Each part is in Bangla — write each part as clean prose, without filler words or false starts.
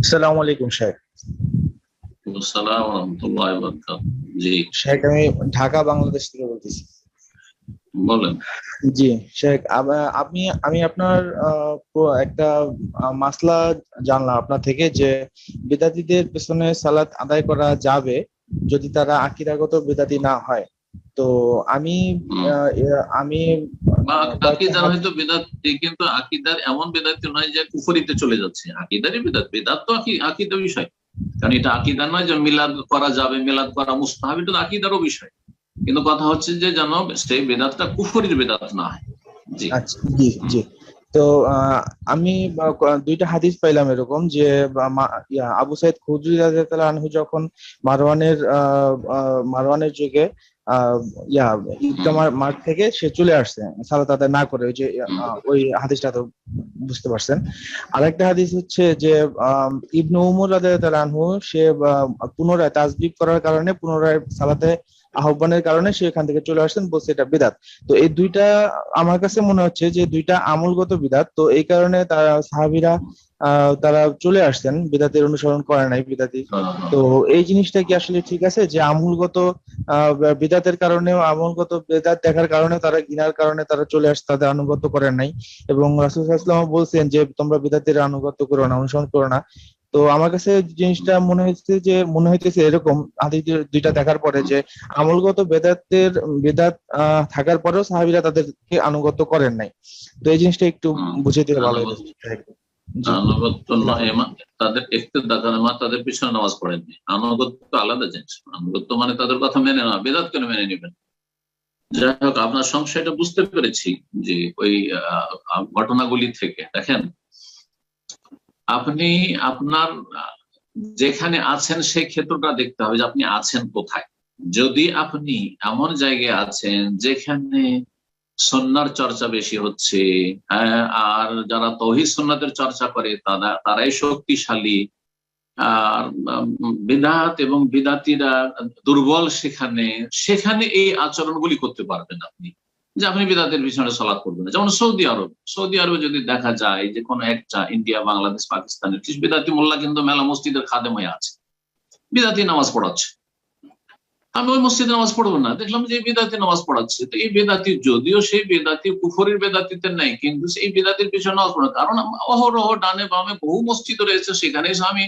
আসসালামু আলাইকুম শেখ। আসসালাম রহমতুল্লাহ বরকাত। জি, শেখ আমি ঢাকা বাংলাদেশ থেকে বলতেছি। বলেন। জি শেখ, আমি আপনার একটা মাসলা জানলাম আপনার থেকে যে বিদাতীদের পেছনে সালাত আদায় করা যাবে যদি তারা আকীদাগত বিদাতি না হয়। তো আমি হুম। আমি বা কয়েকটা আকিদার হাদিস। হয়তো বেদাত, কিন্তু আকিদার এমন বেদাত নয় যে কুফরিতে চলে যাচ্ছে। আকিদারই বেদাত, বেদাত তো আকিদা বিষয়। কারণ এটা আকিদা নয় যে মিলাদ করা যাবে, মিলাদ করা মুস্তাহাব, এটা তো আকিদারও বিষয়। কিন্তু কথা হচ্ছে যে যেন সেই বেদাতটা কুফরির বেদাত না হয়। জি। আচ্ছা, জি হুম। জি। তো আমি দুইটা হাদিস পাইলাম এরকম যে আবু সাইদ খুদরি রাদিয়াল্লাহু আনহু যখন মারওয়ানের যুগে আহ, ইয়া ঈদগাহ হুম। মাঠ থেকে সে চলে আসছে সালাত আদায় না করে, ওই যে হুম। ওই হাদিসটা তো বুঝতে পারছেন। আরেকটা হাদিস হচ্ছে যে ইবনু উমর রাদিয়াল্লাহু আনহু সে পুনরায় তাসবিহ করার কারণে, পুনরায় সালাতে আহ্বানের কারণে সে এখান থেকে চলে আসছেন, বলছে এটা বিদআত। তো এই দুইটা আমার কাছে মনে হচ্ছে যে দুইটা আমলগত বিদআত, তো এই কারণে তারা সাহাবীরা তারা চলে আসছেন, বিদআতের অনুসরণ করে নাই বিদআতি। হ্যাঁ, হ্যাঁ। তো এই জিনিসটা কি আসলে ঠিক আছে যে আমলগত বিদআতের কারণেও, আমলগত বিদআত দেখার কারণে তারা ঘৃণার কারণে তারা চলে আসছে, তাদের আনুগত্য করেন নাই? এবং রাসূল সাল্লাল্লাহু আলাইহি ওয়াসাল্লাম বলছেন যে তোমরা বিদআতের আনুগত্য করো না, অনুসরণ করো না। তো আমার কাছে জিনিসটা মনে হইতেছে এরকম হাদিস দুইটা দেখার পরে যে আমলগত বেদাত থাকার পরেও সাহাবীরা তাদেরকে আনুগত্য করেন নাই। তো এই জিনিসটা একটু হুম। বুঝিয়ে দিলে ভালো হতো। আনুগত্য জি। আনুগত্য আসসালামু নয়, আলাইকুম। তাদের ইক্তেদা করেন, তাদের পিছনে নামাজ পড়েননি। আনুগত্য আলাদা জিনিস। আনুগত্য মানে তাদের কথা মেনে না, বেদাত করে মেনে নেবেন। যাই হোক, আপনার সংশয়টা বুঝতে পেরেছি। যে ওই ঘটনাগুলি থেকে দেখেন, আপনি আপনার যেখানে আছেন সেই ক্ষেত্রটা দেখতে হবে যে আপনি আছেন কোথায়। যদি আপনি এমন জায়গায় আছেন যেখানে সন্ন্যার চর্চা বেশি হচ্ছে, আর যারা তৌহিদ সুন্নাতের চর্চা করে তারাই শক্তিশালী, আর বিদআত এবং বিদাতিরা দুর্বল, সেখানে সেখানে এই আচরণগুলি করতে পারবেন আপনি। যে আপনি বিদাতের পিছনে সালাত করবেন না। যেমন সৌদি আরবে যদি দেখা যায় যে কোনো একটা ইন্ডিয়া, বাংলাদেশ, পাকিস্তানের কিছু বিদাতি মোল্লা কিন্তু মেলা মসজিদের খাদেম হয়ে আছে, বিদাতি নামাজ পড়াচ্ছে। আমি ওই মসজিদে নামাজ পড়বো না, দেখলাম যে এই বেদাতি নামাজ পড়াচ্ছে। তো এই বেদাতি, যদিও সেই বেদাতি কুফরির বেদাতিতে নেই, কিন্তু সেই বেদাতির পিছনে নামাজ পড়ে। কারণ অহরহ ডানে বামে বহু মসজিদ রয়েছে, সেখানে এসে আমি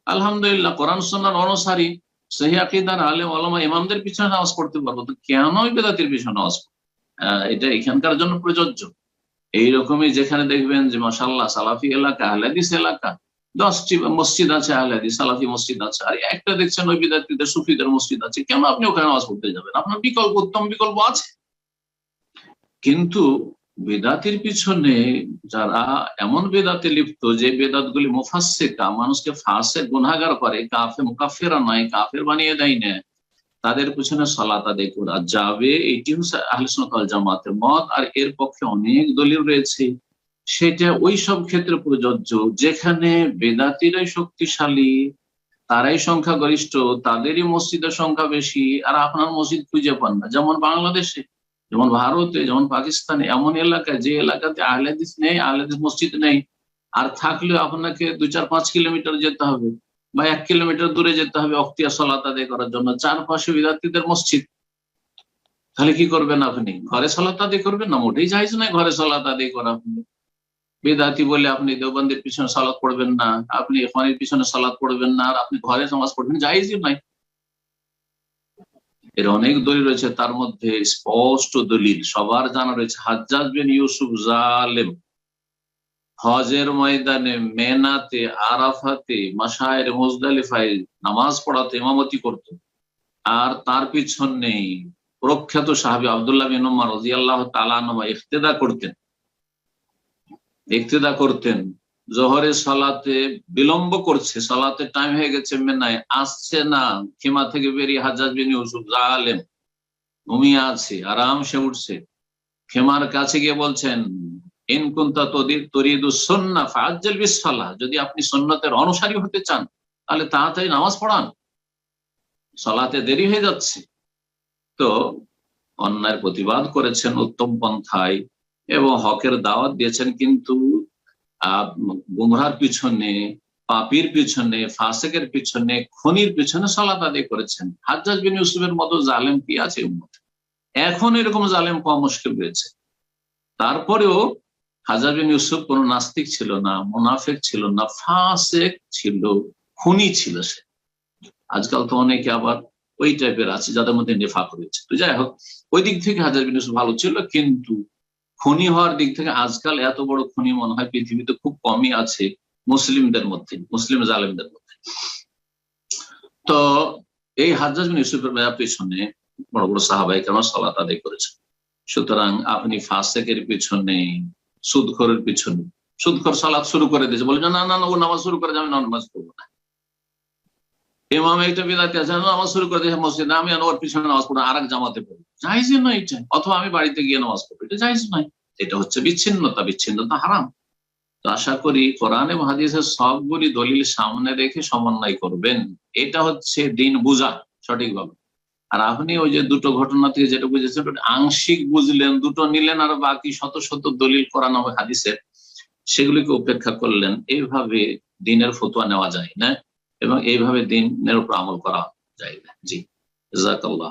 আলহামদুলিল্লাহ কোরআন সুন্নাহর অনুসারী, সহি আকীদার আলেম ওলামা ইমামদের পিছনে নামাজ পড়তে পারবো। তো কেন ওই বেদাতির পিছনে নামাজ পড়বো? এটা এখানকার জন্য প্রযোজ্য। এইরকমই যেখানে দেখবেন যে মাশাআল্লাহ সালাফি এলাকা, আহলে হাদিস এলাকা, 10টি মসজিদ আছে আহলে হাদিস সালাফি মসজিদ আছে, আর একটা দেখছেন ওই বিদাতীদের সুফিদের মসজিদ আছে, কেন আপনি ওখানে নামাজ পড়তে যাবেন? আপনার বিকল্প, উত্তম বিকল্প আছে। কিন্তু বেদাতির পিছনে যারা এমন বেদাতে লিপ্ত যে বেদাত গুলি মুফাসসিকা, মানুষকে ফাসেক গুনাহগার করে, মুকাফফিরা নয়, কাফের বানিয়ে দেয় না, তাদের পিছনে সালাত আদায় করা যাবে, এটি হচ্ছে আহলে সুন্নাত ওয়াল জামাতের মত। আর এর পক্ষে অনেক দলিল রয়েছে। সেটা ওই সব ক্ষেত্রে প্রযোজ্য যেখানে বেদাতিরাই শক্তিশালী, তারাই সংখ্যাগরিষ্ঠ, তাদেরই মসজিদের সংখ্যা বেশি, আর আপনার মসজিদ খুঁজে পান না। যেমন বাংলাদেশে, যেমন ভারতে, যেমন পাকিস্তানে, এমন এলাকায় যে এলাকাতে আহলে হাদিস নেই, আহলে হাদিস মসজিদ নেই, আর থাকলেও আপনাকে 2-4-5 কিলোমিটার যেতে হবে, বা 1 কিলোমিটার দূরে যেতে হবে অক্তিয়া সালাত আদায় করার জন্য, চারপাশে বিদাতিদের মসজিদ। তাহলে কি করবেন আপনি? ঘরে সালাত আদায় করবেন না? মোটেই জায়েজ নয় ঘরে সালাত আদায় করা। বেদাতি বলে আপনি দেওবন্দের পিছনে সালাত পড়বেন না, আপনি ইখওয়ানির পিছনে সালাত পড়বেন না, আর আপনি ঘরে নামাজ পড়বেন, জায়েজই নয়। এর অনেক দলিল রয়েছে, তার মধ্যে স্পষ্ট দলিল সবার জানা রয়েছে। হাজ্জাজ বিন ইউসুফ জালেম হজের ময়দানে, মেনাতে, আরাফাতে, মাশায়ের মুজদালিফায় নামাজ পড়াতে ইমামতি করত, আর তার পিছনে প্রখ্যাত সাহাবী আব্দুল্লাহ বিন উমর রাদিয়াল্লাহু তাআলা আনহু ইক্তেদা করতেন। জোহরের সালাতে বিলম্ব করছে, সালাতে টাইম হয়ে গেছে, মেনায় আসছে না, খেমা থেকে বেরিয়ে হাজ্জাজ বিন ইউসুফ জালেম ঘুমিয়ে আছে, আরামসে উঠছে, খেমার কাছে গিয়ে বলছেন, ইন কুনতা তুরিদু সুন্নাহ ফাআজ্জিল বিস-সালাহ, যদি আপনি সুন্নতের অনুসারী হতে চান তাহলে তাড়াতাড়ি নামাজ পড়ান, সালাতে দেরি হয়ে যাচ্ছে। তো অন্যায়ের প্রতিবাদ করেছেন উত্তম পন্থায় এবং হকের দাওয়াত দিয়েছেন, কিন্তু গুমরাহর পিছনে পাপীর পিছনে, ফাসেকের পিছনে, খুনির পিছনে সালাত আদায় করেছেন। হাজ্জাজ বিন ইউসুফের মতো জালেম কি আছে উম্মতে? এখন এরকম জালেম পাওয়া মুশকিল হয়েছে। তারপরেও হাজ্জাজ বিন ইউসুফ কোন নাস্তিক ছিল না, মুনাফিক ছিল না, ফাসেক ছিল, খুনি ছিল সে। আজকাল তো অনেকে আবার ওই টাইপের আছে যাদের মধ্যে নেফাক রয়েছে। তো যাই হোক, ওই দিক থেকে হাজ্জাজ বিন ইউসুফ ভালো ছিল, কিন্তু খুনি হওয়ার দিক থেকে আজকাল এত বড় খুনি মনে হয় পৃথিবীতে খুব কমই আছে মুসলিমদের মধ্যে, মুসলিম জালেমদের মধ্যে। তো এই হাজ্জাজ বিন ইউসুফের পেছনে বড় বড় সাহাবায়ে কেরাম সালাত আদায় করেছেন। সুতরাং আপনি ফাসেকের পিছনে, সুদখোরের পিছনে, সুদখোর সালাত শুরু করে দিয়েছে, বলে না না না ও নামাজ শুরু করে আমি নামাজ পড়বো না। ইমাম একটা বিদাতি আছে, নামাজ শুরু করে দিয়েছে মসজিদে, আমি ওর পিছনে নামাজ পড়বো, আর এক জামাতে পড়বো, জায়েজ নয় এটা। অথবা আমি বাড়িতে গিয়ে নামাজ পড়বো, এটা জায়েজ নয়। এটা হচ্ছে বিচ্ছিন্নতা, বিচ্ছিন্নতা হারাম। তো আশা করি কোরআন এবং হাদিসের সবগুলি দলিল সামনে রেখে সমন্বয় করবেন। এটা হচ্ছে দিন বুঝা সঠিকভাবে। আর আপনি ওই যে দুটো ঘটনা থেকে যেটা বুঝেছেন ওটা আংশিক বুঝলেন, দুটো নিলেন, আর বাকি শত শত দলিল কোরআন এবং হাদিসের সেগুলিকে উপেক্ষা করলেন। এইভাবে দিনের ফতোয়া নেওয়া যায় না এবং এইভাবে দিনের উপর আমল করা যায় না। জি, জাযাকাল্লাহ।